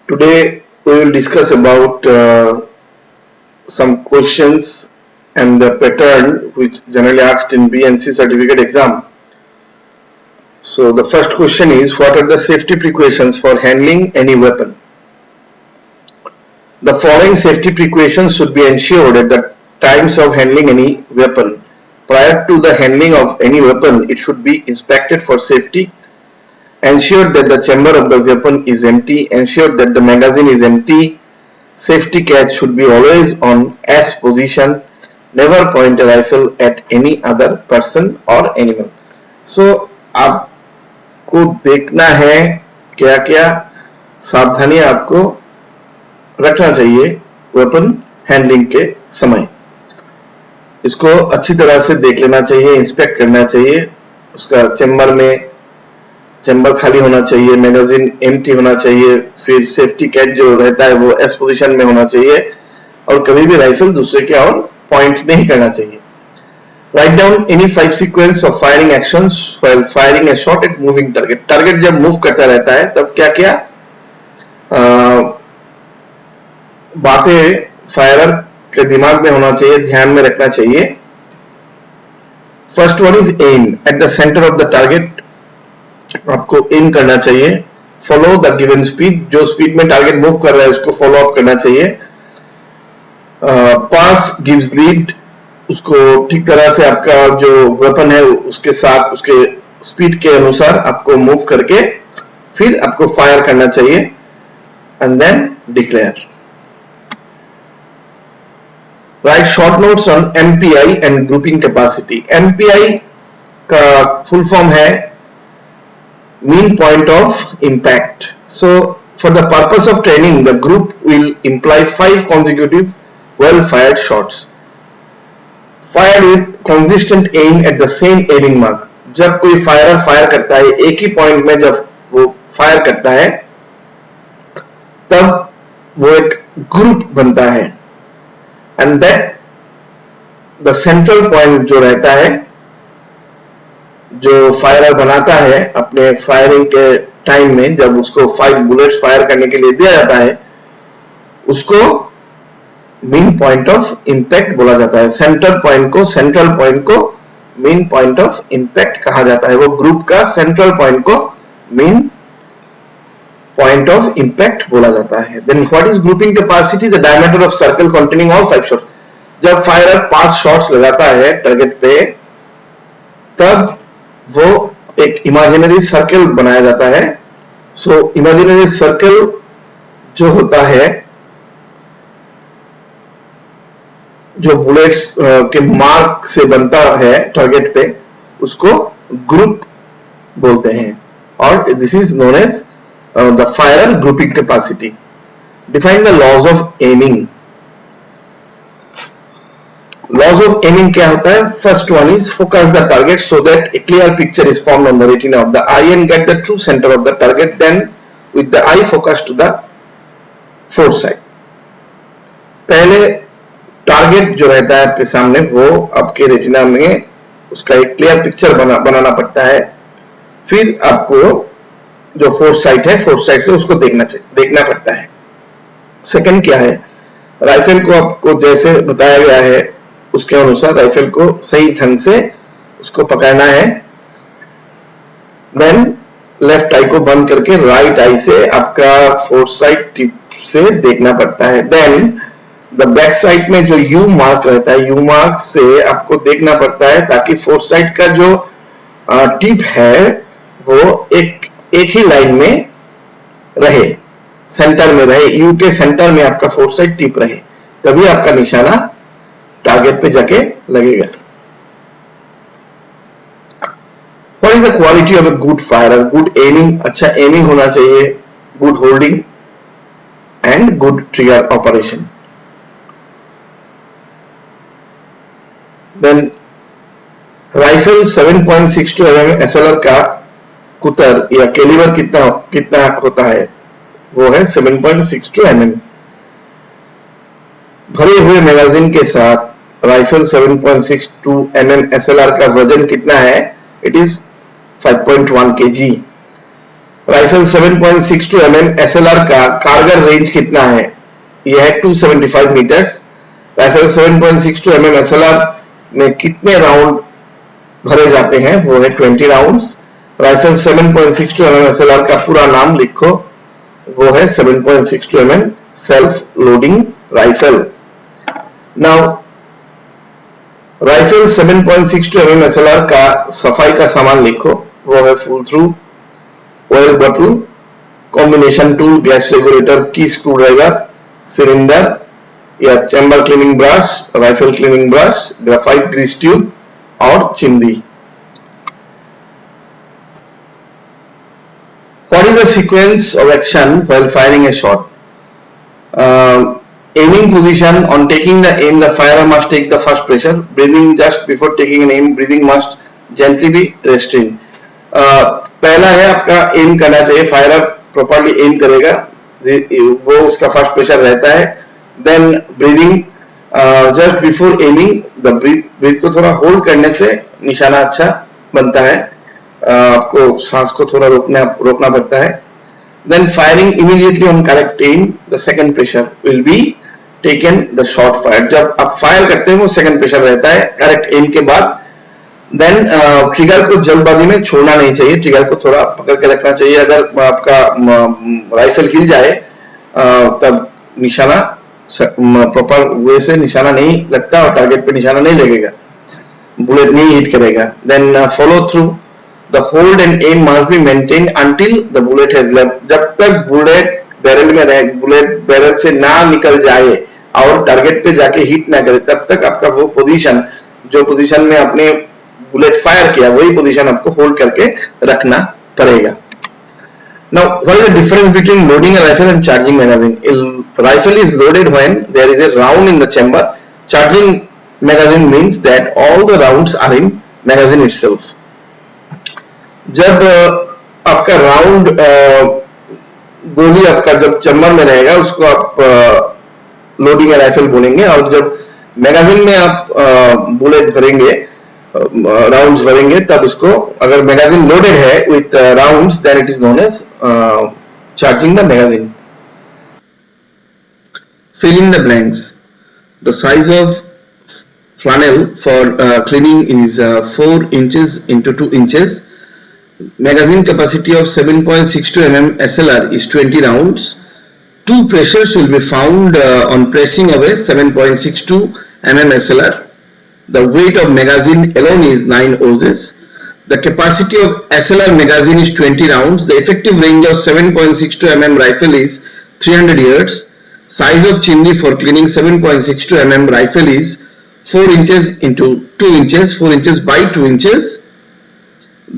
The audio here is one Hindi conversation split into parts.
Today we will discuss about some questions and the pattern which generally asked in BNC certificate exam. So the first question is, what are the safety precautions for handling any weapon? The following safety precautions should be ensured at the times of handling any weapon. Prior to the handling of any weapon, it should be inspected for safety. Ensure that the chamber of the weapon is empty. Ensure that the magazine is empty. Safety catch should be always on S position. Never point a rifle at any other person or animal. So आपको देखना है क्या क्या सावधानी आपको रखना चाहिए वेपन हैंडलिंग के समय. इसको अच्छी तरह से देख लेना चाहिए, इंस्पेक्ट करना चाहिए. उसका चेंबर खाली होना चाहिए, मैगजीन एम्प्टी होना चाहिए, फिर सेफ्टी कैच जो रहता है वो एस पोजीशन में होना चाहिए और कभी भी राइफल दूसरे के और पॉइंट नहीं करना चाहिए. Write down any 5 sequence of firing actions while firing a shot at moving target. Target जब मूव करता रहता है तब क्या क्या बातें फायरर के दिमाग में होना चाहिए, ध्यान में रखना चाहिए. First one is aim at the centre of the target. आपको एम करना चाहिए. Follow the given speed. जो स्पीड में टारगेट मूव कर रहा है उसको फॉलो अप करना चाहिए. Pass gives lead. उसको ठीक तरह से आपका जो वेपन है उसके साथ उसके स्पीड के अनुसार आपको मूव करके फिर आपको फायर करना चाहिए and then declare. Right short notes on MPI and grouping capacity. MPI का फुल फॉर्म है mean point of impact. So for the purpose of training, the group will imply 5 consecutive well fired shots fired with consistent aim at the same aiming mark. जब कोई फायरर फायर करता है एक ही पॉइंट में, जब वो फायर करता है तब वो एक ग्रुप बनता है and that the central point जो रहता है, जो फायरर बनाता है अपने फायरिंग के टाइम में, जब उसको 5 बुलेट्स फायर करने के लिए दिया जाता है उसको मेन पॉइंट ऑफ इंपैक्ट बोला जाता है. सेंट्रल पॉइंट को मेन पॉइंट ऑफ इंपैक्ट कहा जाता है. वो ग्रुप का सेंट्रल पॉइंट को मेन पॉइंट ऑफ इंपैक्ट बोला जाता है. Then what is grouping capacity? The diameter of circle containing all 5 shots. जब फायरर 5 शॉट्स लगाता है टारगेट पे तब वो एक इमेजिनरी सर्कल बनाया जाता है. सो इमेजिनरी सर्कल जो होता है, जो बुलेट्स के मार्क से बनता है टारगेट पे, उसको ग्रुप बोलते हैं और this is known as the firer grouping capacity. Define the laws of aiming. Laws of aiming क्या होता है? First one is focus the target so that a clear picture is formed on the retina of the eye and get the true centre of the target. Then with the eye focus to the foresight. पहले टारगेट जो रहता है आपके सामने वो आपके रेटिना में उसका एक क्लियर पिक्चर बनाना पड़ता है. फिर आपको जो फोर्थ साइड है, फोर्थ साइड से उसको देखना पड़ता है. सेकंड क्या है? राइफल को आपको जैसे बताया गया है उसके अनुसार राइफल को सही ढंग से उसको पकड़ना है. देन लेफ्ट आई को बंद करके राइट आई से आपका फोर्थ साइड टिप से देखना पड़ता है. देन द बैक साइड में जो यू मार्क रहता है, यू मार्क से आपको देखना पड़ता है ताकि फोर्थ साइड का जो टिप है वो एक ही लाइन में रहे, सेंटर में रहे. यू के सेंटर में आपका फोर्थ साइड टिप रहे, तभी आपका निशाना टारगेट पे जाके लगेगा. What is the quality of a good firer? Good aiming. अच्छा एमिंग होना चाहिए, good holding and good trigger operation. Then rifle 7.62 mm SLR का कुतर या कैलिबर कितना होता है? वो है 7.62 mm. भरे हुए मैगजीन के साथ राइफल 7.62 mm SLR का वजन कितना है? It is 5.1 kg. Rifle 7.62 mm SLR का कारगर रेंज कितना है? यह है 275 मीटर्स। राइफल 7.62 mm SLR में कितने राउंड भरे जाते हैं? वो है 20 राउंड्स। राइफल 7.62 mm SLR का पूरा नाम लिखो, वो है 7.62 mm self loading rifle. Now rifle 7.62 mm SLR का सफाई का सामान लिखो, वो है pull through, oil bottle, combination tool, gas regulator, key screw driver, cylinder या chamber cleaning brush, rifle cleaning brush, graphite grease tube और chimney. What is the sequence of action while firing a shot? Aiming position. On taking the aim, the firer must take the first pressure. Breathing. Just before taking an aim, breathing must gently be restrained. पहला है आपका एम करना चाहिए, फायरर प्रॉपर्ली एम करेगा, वो उसका फर्स्ट प्रेशर रहता है। Then breathing, just before aiming the breath को थोड़ा होल्ड करने से निशाना अच्छा बनता है, आपको सांस को थोड़ा रोकना पड़ता है। Then firing immediately on correct aim, the second pressure will be taken the shot fire. जब आप फायर करते हैं वो सेकंड प्रेशर रहता है करेक्ट एम के बाद। देन ट्रिगर को जल्दबाजी में छोड़ना नहीं चाहिए, ट्रिगर को थोड़ा पकड़ के रखना चाहिए। अगर आपका राइफल हिल जाए तब निशाना प्रॉपर वे से निशाना नहीं लगता और टारगेट पे निशाना नहीं लगेगा, बुलेट नहीं हिट करेगा। Then follow through, the hold and aim must be maintained until the bullet has left. जब तक बुलेट बैरल में रहे, बुलेट बैरल से ना निकल जाए और टारगेट पे जाके हिट ना करे, तब तक आपका वो पोजीशन, जो पोजीशन में आपने बुलेट फायर किया, वही पोजीशन आपको होल्ड करके रखना पड़ेगा। Now, what is the difference between loading a rifle and charging magazine? A rifle is loaded when there is a round in the chamber. Charging magazine means that all the rounds are in magazine itself. जब आपका राउंड गोली आपका जब चैम्बर में रहेगा, उसको आप लोडिंग राइफल बोलेंगे, और जब मैगजीन में आप बुलेट भरेंगे, राउंड्स भरेंगे, तब उसको, अगर मैगजीन लोडेड है with rounds, then it is known as charging the magazine. Fill in the blanks. The size of flannel for cleaning is 4 inches into 2 inches. Magazine capacity of 7.62 mm SLR is 20 rounds. 2 pressures will be found on pressing of a 7.62 mm SLR. The weight of magazine alone is 9 ounces. The capacity of SLR magazine is 20 rounds. The effective range of 7.62 mm rifle is 300 yards. Size of chimney for cleaning 7.62 mm rifle is 4 inches into 2 inches, 4 inches by 2 inches.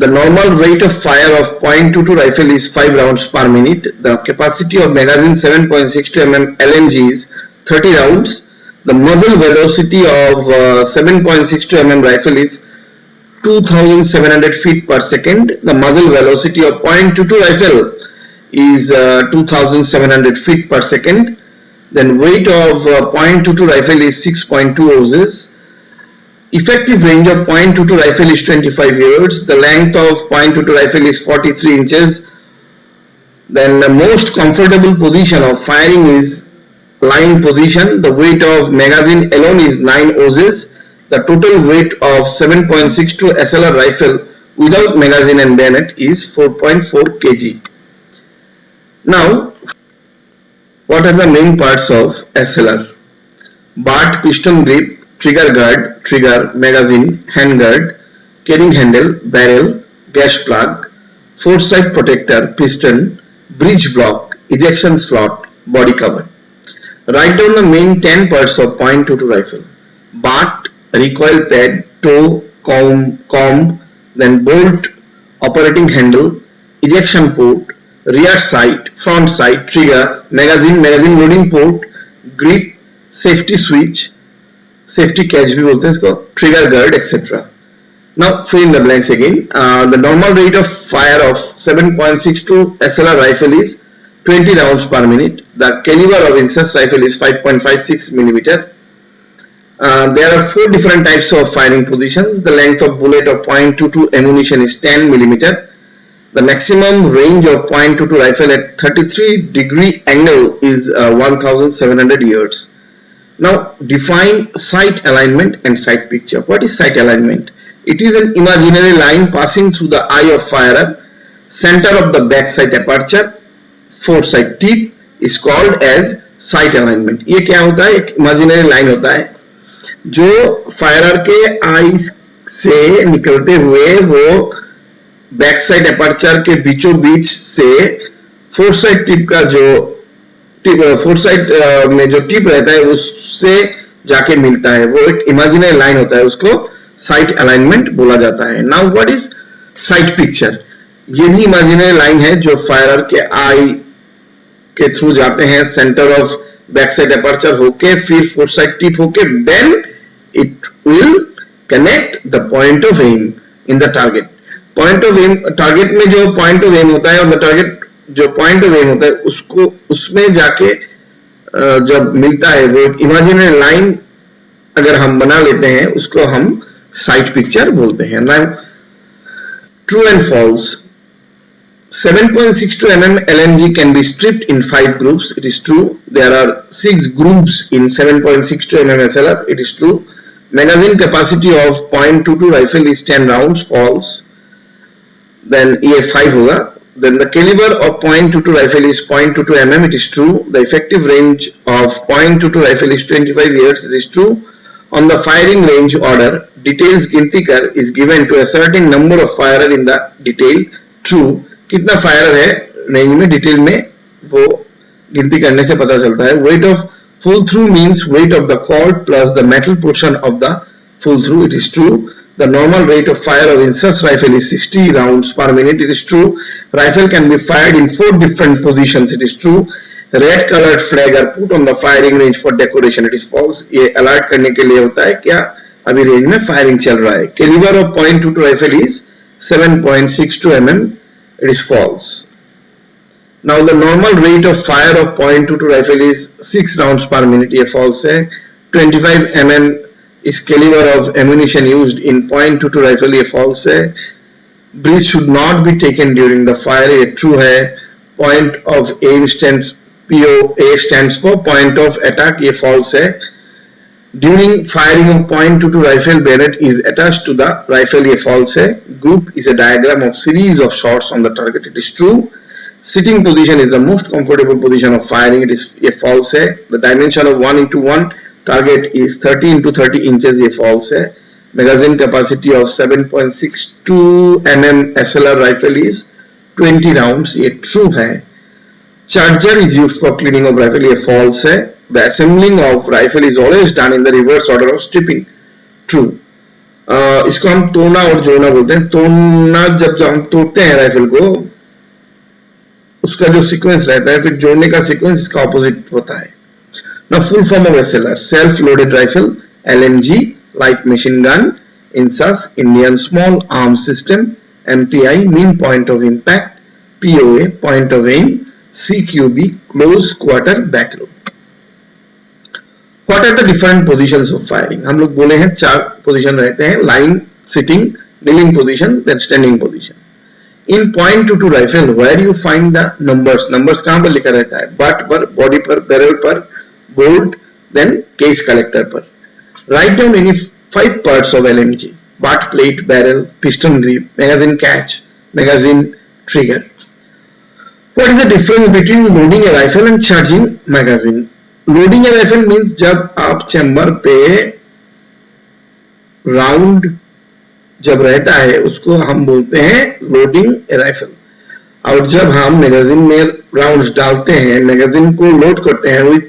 The normal rate of fire of .22 rifle is 5 rounds per minute. The capacity of magazine 7.62 mm LMG is 30 rounds. The muzzle velocity of 7.62 mm rifle is 2700 feet per second. The muzzle velocity of .22 rifle is 2700 feet per second. Then weight of .22 rifle is 6.2 ounces. Effective range of .22 rifle is 25 yards. The length of .22 rifle is 43 inches. Then the most comfortable position of firing is lying position. The weight of magazine alone is 9 ounces. The total weight of 7.62 SLR rifle without magazine and bayonet is 4.4 kg. Now, what are the main parts of SLR? Barrett piston grip, trigger guard, trigger, magazine, handguard, carrying handle, barrel, gas plug, foresight protector, piston, breech block, ejection slot, body cover. Write down the main 10 parts of .22 rifle. Barrett, recoil pad, toe, comb, then bolt, operating handle, ejection port, rear sight, front sight, trigger, magazine loading port, grip, safety switch, safety catch भी बोलते हैं इसको, trigger guard, etc. Now fill in the blanks again. The normal rate of fire of 7.62 SLR rifle is 20 rounds per minute. The caliber of inserts rifle is 5.56 millimeter. There are 4 different types of firing positions. The length of bullet of .22 ammunition is 10 millimeter. The maximum range of .22 rifle at 33-degree angle is 1700 yards. Now define sight alignment and sight picture. What is sight alignment? It is an imaginary line passing through the eye of firer, center of the back sight aperture, foresight tip is called as sight alignment. ये क्या होता है? एक imaginary line होता है जो फायरर के आई से निकलते हुए वो बैक साइड अपर्चर के बीचों बीच से फोरसाइट टिप का जो फोरसाइट में जो टिप रहता है उससे जाके मिलता है, वो एक इमेजिनरी लाइन होता है, उसको साइट अलाइनमेंट बोला जाता है. Now what is site picture? ये भी इमेजिनरी लाइन है जो फायरर के आई के थ्रू जाते हैं, centre of back side aperture होके फिर फोरसाइट टिप होके then it will connect the point of aim in the target. Point of aim, target में जो पॉइंट ऑफ एम होता है और द टारगेट जो पॉइंट ऑफ एम होता है उसको उसमें जाके जब मिलता है वो एक इमेजिनरी लाइन अगर हम बना लेते हैं उसको हम साइट पिक्चर बोलते हैं. Now true and false. 7.62 mm LMG can be stripped in 5 groups. It is true. There are 6 groups in 7.62 mm SLR. It is true. Magazine capacity of .22 rifle is 10 rounds. False. Then ये 5 होगा. Then the caliber of .22 rifle is .22 mm. It is true. The effective range of .22 rifle is 25 yards. It is true. On the firing range order, details गिनती कर is given to a certain number of firer in the detail. True. कितना फायरर है रेंज में, डिटेल में वो गिनती करने से पता चलता है. Weight of pull through means weight of the cord plus the metal portion of the pull through. It is true. The normal rate of fire of INSAS rifle is 60 rounds per minute. It is true. Rifle can be fired in 4 different positions. It is true. Red coloured flag are put on the firing range for decoration. It is false. ये अलर्ट करने के लिए होता है क्या अभी रेंज में फायरिंग चल रहा है. Calibre of .22 rifle is 7.62 mm. It is false. Now the normal rate of fire of .22 rifle is 6 rounds per minute. ये false है. 25 mm is caliber of ammunition used in .22 rifle. ये false है. Breath should not be taken during the fire. ये true है. Point of aim stands POA stands for point of attack. ये false है. During firing of .22 rifle, bayonet is attached to the rifle. ये false है. Group is a diagram of series of shots on the target. It is true. Sitting position is the most comfortable position of firing. It is ये false है. The dimension of 1:1 target is 30 into 30 inches. ये false है. Magazine capacity of 7.62 mm SLR rifle is 20 rounds. ये true है. Charger is used for cleaning of rifle. ये false है. The assembling of rifle is always done in the reverse order of stripping. True. इसको हम तोड़ना और जोड़ना बोलते हैं. तोड़ना जब हम तोड़ते हैं राइफल को उसका जो सीक्वेंस रहता है, फिर जोड़ने का सीक्वेंस इसका ऑपोजिट होता है. Now full form of SLR: self loaded rifle, LMG, light machine gun, INSAS, Indian small arms system, MPI, mean point of impact, POA, point of aim, CQB, close quarter battle. What are the different positions of firing? हम लोग बोले हैं 4 पोजीशन रहते हैं: line, sitting, kneeling position, then standing position. In .22 rifle, where you find the numbers? Numbers कहाँ पर लिखा रहता है? Butt पर, body पर, barrel पर, bolt, then case collector पर. Write down any 5 parts of LMG: butt plate, barrel, piston grip, magazine catch, magazine trigger. What is the difference between loading a rifle and charging magazine? Loading A rifle means जब आप चैम्बर पे राउंड जब रहता है उसको हम बोलते हैं लोडिंग ए राइफल. और जब हम मैगजीन में राउंड्स डालते हैं, मैगजीन को लोड करते हैं विथ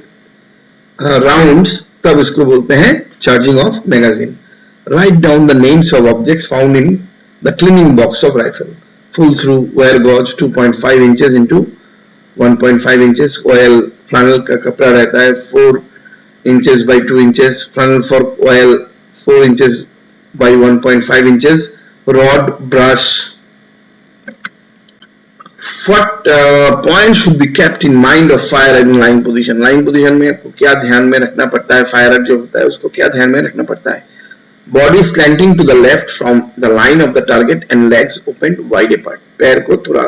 राउंड्स, तब इसको बोलते हैं charging of magazine. Right down the names of objects found in the cleaning box of rifle. Pull through wire gauze 2.5 inches into 1.5 inches. Oil flannel का कपड़ा रहता है 4 inches by 2 inches. Flannel for oil 4 inches by 1.5 inches. Rod, brush. What point should be kept in mind of fire in line position? Line position में आपको क्या ध्यान में रखना पड़ता है? फायरर जो होता है उसको क्या ध्यान में रखना पड़ता है? Body slanting to the left from the line of the target and legs opened wide apart. पैर को थोड़ा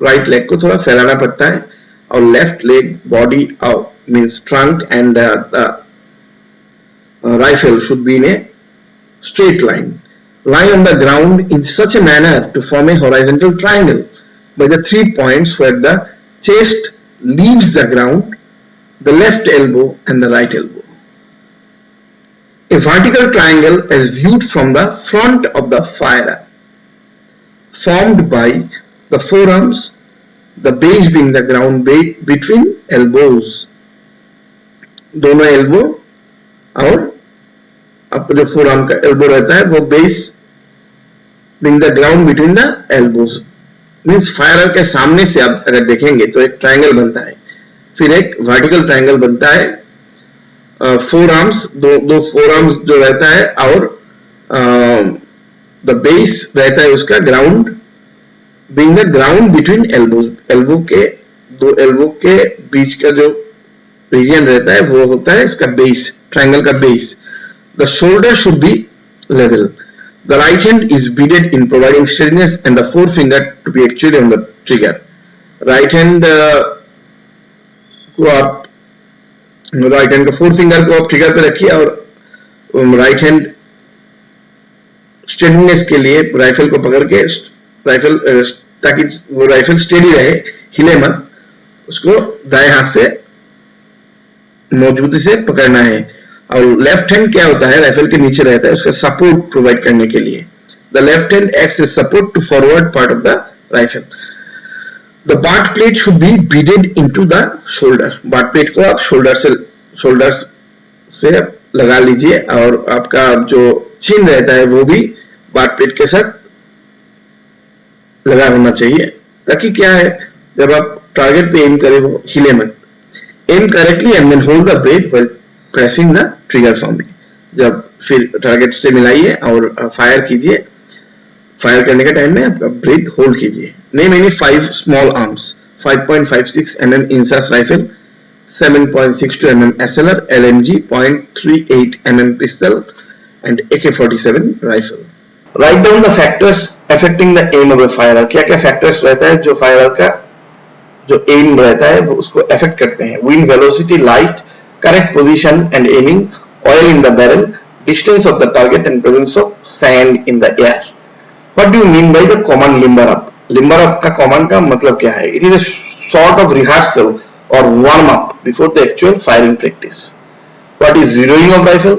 right leg को थोड़ा फैलाना पड़ता है और left leg body out means trunk and the rifle should be in a straight line. Lie on the ground in such a manner to form a horizontal triangle by the 3 points where the chest leaves the ground, the left elbow and the right elbow. A vertical triangle is viewed from the front of the firer, formed by the forearms, the base being the ground between elbows. दोनों elbow और आपका जो forearm का elbow रहता है वो base being the ground between the elbows. Means firer के सामने से आप अगर देखेंगे तो एक ट्रायंगल बनता है, फिर एक वर्टिकल ट्रायंगल बनता है, फोर आर्म्स दो फोर आर्म्स जो रहता है और द बेस रहता है उसका ground being the ground between elbows. Elbow के दो एल्बो के बीच का जो रीजन रहता है वो होता है इसका बेस, ट्रायंगल का base. The shoulder should be level. The right hand is beaded in providing steadiness and the forefinger to be actually on the trigger. Right hand को आप right hand का forefinger को आप trigger पे रखिए और right hand steadiness के लिए राइफल को पकड़ के राइफल ताकि वो राइफल स्टेडी रहे, हिले मत, उसको दाएं हाथ से मजबूती से पकड़ना है. और लेफ्ट हैंड क्या होता है, राइफल के नीचे रहता है उसका सपोर्ट प्रोवाइड करने के लिए. The left hand acts as support to forward part of the rifle. The butt plate should be bedded into the shoulder. Butt plate को आप शोल्डर से लगा लीजिए और आपका जो चिन रहता है वो भी बाट प्लेट के साथ लगा होना चाहिए, ताकि क्या है जब आप टारगेट पे एम करें वो हिले मत. Aim correctly and then hold the breath while pressing the trigger firmly. जब फिर टारगेट से मिलाइए और फायर कीजिए. फायर करने के टाइम में आपका ब्रेथ होल्ड कीजिए. Name any 5 small arms. 5.56 mm INSAS rifle, 7.62 mm SLR, LMG, 0.38 mm pistol and AK-47 rifle. Write down the factors affecting the aim of a firer. क्या क्या फैक्टर्स रहता है जो फायरर का जो एम रहता है वो उसको अफेक्ट करते हैं. Wind velocity, light, correct position and aiming, oil in the barrel, distance of the target and presence of sand in the air. What do you mean by the command limber up? Limber up का command का मतलब क्या है? It is a sort of rehearsal or warm up before the actual firing practice. What is zeroing of rifle?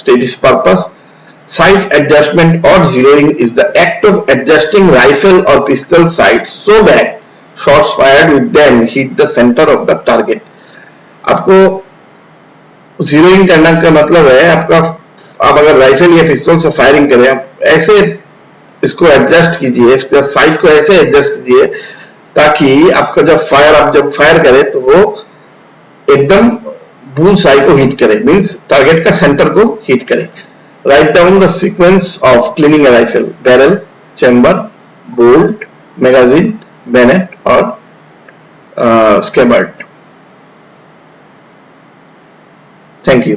State its purpose. Sight adjustment or zeroing is the act of adjusting rifle or pistol sight so that shots fired with them hit the center of the target. आपको जीरोइंग करना का मतलब है आपका, आप अगर राइफल या पिस्तौल से फायरिंग करें आप ऐसे इसको एडजस्ट कीजिए, इसका साइड को ऐसे एडजस्ट कीजिए ताकि आपका जब फायर करें तो वो एकदम बुल्स आई को हिट करे, मींस टारगेट का सेंटर को हिट करे. Write down the sequence of cleaning a rifle. Barrel, chamber, bolt, magazine, bayonet और स्कैबर्ड. Thank you.